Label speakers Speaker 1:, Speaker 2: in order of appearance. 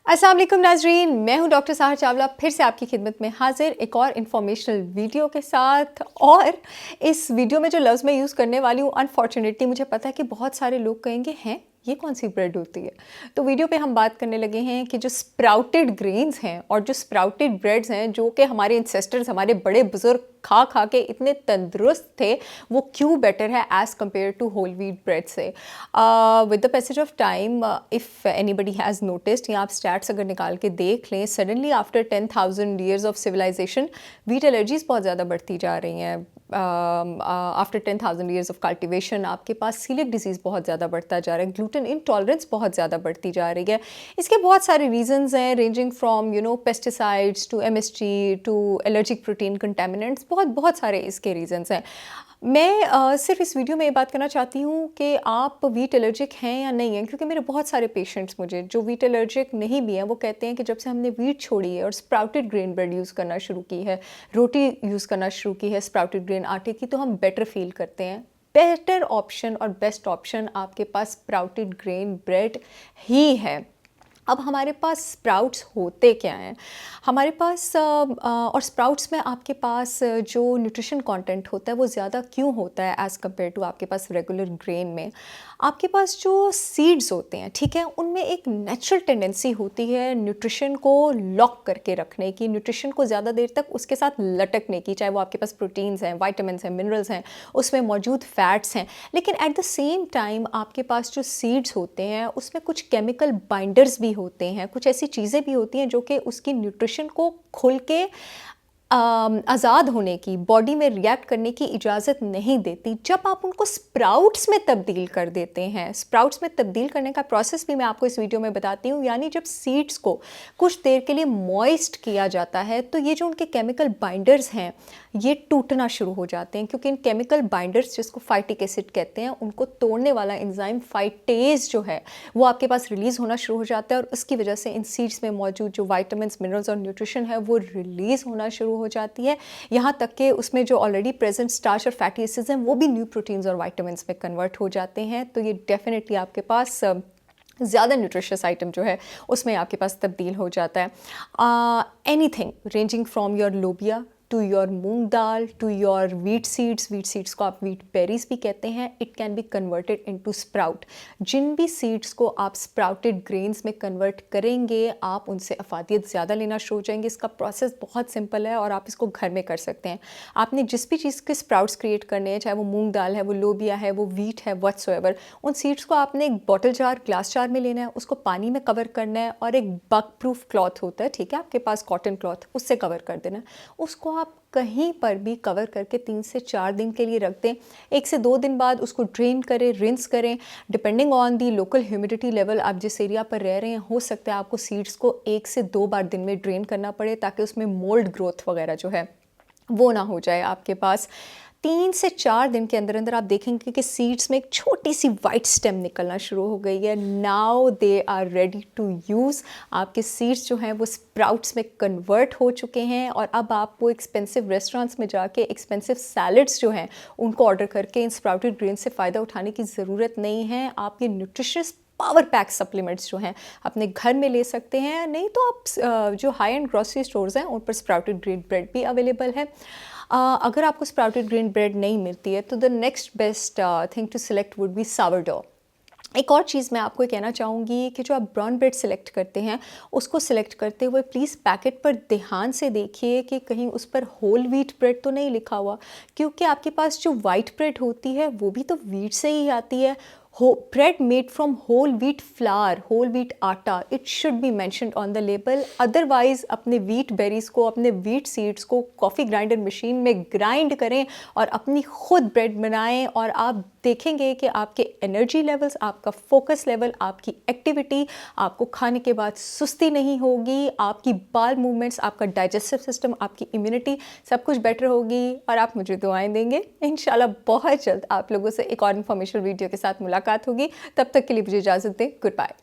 Speaker 1: अस्सलाम वालेकुम नाजरीन, मैं हूं डॉक्टर साहर चावला फिर से आपकी खिदमत में हाजिर एक और इन्फॉर्मेशनल वीडियो के साथ। और इस वीडियो में जो लफ्ज़ मैं यूज़ करने वाली हूँ, अनफॉर्चुनेटली मुझे पता है कि बहुत सारे लोग कहेंगे हैं ये कौन सी ब्रेड होती है। तो वीडियो पे हम बात करने लगे हैं कि जो स्प्राउटेड ग्रेन्स हैं और जो स्प्राउटेड ब्रेड्स हैं, जो कि हमारे इंसेस्टर्स, हमारे बड़े बुजुर्ग खा खा के इतने तंदुरुस्त थे, वो क्यों बेटर है as compared to whole wheat bread से। With the passage of time, if anybody has noticed, या आप स्टैट्स अगर निकाल के देख लें, suddenly after 10,000 years of civilisation wheat allergies बहुत ज़्यादा बढ़ती जा रही हैं। आफ्टर 10,000 ईयर्स ऑफ कल्टिवेशन आपके पास सीलिक डिजीज़ बहुत ज़्यादा बढ़ता जा रहा है, ग्लूटेन इंटॉलरेंस बहुत ज़्यादा बढ़ती जा रही है। इसके बहुत सारे रीजंस हैं, ranging from pesticides to MSG to allergic protein contaminants, बहुत बहुत सारे इसके रीजंस हैं। मैं सिर्फ इस वीडियो में ये बात करना चाहती हूँ कि आप व्हीट एलर्जिक हैं या नहीं हैं, क्योंकि मेरे बहुत सारे पेशेंट्स मुझे जो व्हीट एलर्जिक नहीं भी हैं वो कहते हैं कि जब से हमने व्हीट छोड़ी है और स्प्राउटेड ग्रेन ब्रेड यूज़ करना शुरू की है, रोटी यूज़ करना शुरू की है स्प्राउटेड ग्रेन आटे की, तो हम बेटर फील करते हैं। बेटर ऑप्शन और बेस्ट ऑप्शन आपके पास स्प्राउटेड ग्रेन ब्रेड ही है। अब हमारे पास स्प्राउट्स होते क्या हैं? हमारे पास और स्प्राउट्स में आपके पास जो न्यूट्रिशन कंटेंट होता है वो ज़्यादा क्यों होता है एज़ कम्पेयर टू आपके पास रेगुलर ग्रेन में? आपके पास जो सीड्स होते हैं, ठीक है, उनमें एक नेचुरल टेंडेंसी होती है न्यूट्रिशन को लॉक करके रखने की, न्यूट्रिशन को ज़्यादा देर तक उसके साथ लटकने की, चाहे वो आपके पास प्रोटीन्स हैं, वाइटामिन्स हैं, मिनरल्स हैं, उसमें मौजूद फैट्स हैं। लेकिन एट द सेम टाइम आपके पास जो सीड्स होते हैं उसमें कुछ केमिकल बाइंडर्स भी होते हैं, कुछ ऐसी चीज़ें भी होती हैं जो कि उसकी न्यूट्रिशन को खुल के आज़ाद होने की, बॉडी में रिएक्ट करने की इजाज़त नहीं देती। जब आप उनको स्प्राउट्स में तब्दील कर देते हैं, स्प्राउट्स में तब्दील करने का प्रोसेस भी मैं आपको इस वीडियो में बताती हूँ, यानी जब सीड्स को कुछ देर के लिए मॉइस्ट किया जाता है तो ये जो उनके केमिकल बाइंडर्स हैं ये टूटना शुरू हो जाते हैं, क्योंकि इन केमिकल बाइंडर्स, जिसको फाइटिक एसिड कहते हैं, उनको तोड़ने वाला एंजाइम फाइटेज जो है वो आपके पास रिलीज़ होना शुरू हो जाता है, और उसकी वजह से इन सीड्स में मौजूद जो वाइटामिन्स, मिनरल्स और न्यूट्रिशन है वो रिलीज़ होना शुरू हो जाती है। यहाँ तक कि उसमें जो ऑलरेडी प्रेजेंट स्टार्च और फैटी एसिड्स हैं वो भी न्यू प्रोटीन्स और वाइटामिन्स में कन्वर्ट हो जाते हैं। तो ये डेफिनेटली आपके पास ज़्यादा न्यूट्रिशियस आइटम जो है उसमें आपके पास तब्दील हो जाता है। Anything ranging from your lobia to your moong dal to your wheat seeds को आप व्हीट बेरीज भी कहते हैं, it can be converted into sprout. जिन भी सीड्स को आप स्प्राउटेड ग्रेन्स में कन्वर्ट करेंगे आप उनसे अफादियत ज़्यादा लेना शुरू हो जाएंगे। इसका प्रोसेस बहुत सिंपल है और आप इसको घर में कर सकते हैं। आपने जिस भी चीज़ के स्प्राउट्स क्रिएट करने हैं, चाहे वो मूंग दाल है, वो लोबिया है, वो व्हीट है, व्हाटसोएवर, उन सीड्स को आपने एक बॉटल जार, ग्लास जार में लेना है, उसको पानी में कवर करना है और एक बग प्रूफ क्लॉथ होता है, ठीक है, आपके पास कॉटन क्लॉथ, उससे कवर कर देना है। उसको आप कहीं पर भी कवर करके 3 से 4 दिन के लिए रख दें। 1 से 2 दिन बाद उसको ड्रेन करें, रिंस करें। Depending on the local humidity level, आप जिस एरिया पर रह रहे हैं, हो सकता है आपको सीड्स को 1 से 2 बार दिन में ड्रेन करना पड़े, ताकि उसमें मोल्ड ग्रोथ वगैरह जो है वो ना हो जाए आपके पास। 3 से 4 दिन के अंदर अंदर आप देखेंगे कि सीड्स में एक छोटी सी वाइट स्टेम निकलना शुरू हो गई है। Now they are ready to use. आपके सीड्स जो हैं वो स्प्राउट्स में कन्वर्ट हो चुके हैं, और अब आप वो एक्सपेंसिव रेस्टोरेंट्स में जाके एक्सपेंसिव सैलड्स जो हैं उनको ऑर्डर करके इन स्प्राउटेड ग्रेन से फ़ायदा उठाने की ज़रूरत नहीं है। आप ये न्यूट्रिशियस पावर पैक सप्लीमेंट्स जो हैं अपने घर में ले सकते हैं। नहीं तो आप जो हाई एंड ग्रोसरी स्टोर्स हैं उन पर स्प्राउटेड ग्रेन ब्रेड भी अवेलेबल है। अगर आपको स्प्राउटेड ग्रेन ब्रेड नहीं मिलती है तो the next best thing to select would be sourdough. एक और चीज़ मैं आपको कहना चाहूँगी कि जो आप ब्राउन ब्रेड सेलेक्ट करते हैं उसको सिलेक्ट करते हुए प्लीज़ पैकेट पर ध्यान से देखिए कि कहीं उस पर होल व्हीट ब्रेड तो नहीं लिखा हुआ, क्योंकि आपके पास जो वाइट ब्रेड होती है वो भी तो व्हीट से ही आती है। Bread made from whole wheat flour, whole wheat atta, it should be mentioned on the label. Otherwise अपने व्हीट बेरीज को, अपने व्हीट सीड्स को कॉफ़ी ग्राइंडर मशीन में ग्राइंड करें और अपनी खुद ब्रेड बनाएं, और आप देखेंगे कि आपके एनर्जी लेवल्स, आपका फोकस लेवल, आपकी एक्टिविटी, आपको खाने के बाद सुस्ती नहीं होगी, आपकी बाल मूवमेंट्स, आपका डाइजेस्टिव सिस्टम, आपकी इम्यूनिटी, सब कुछ बेटर होगी, और आप मुझे दुआएं देंगे। इंशाल्लाह बहुत जल्द आप लोगों से एक और इन्फॉर्मेशन वीडियो के साथ मुलाकात होगी। तब तक के लिए मुझे इजाज़त दें। Good bye.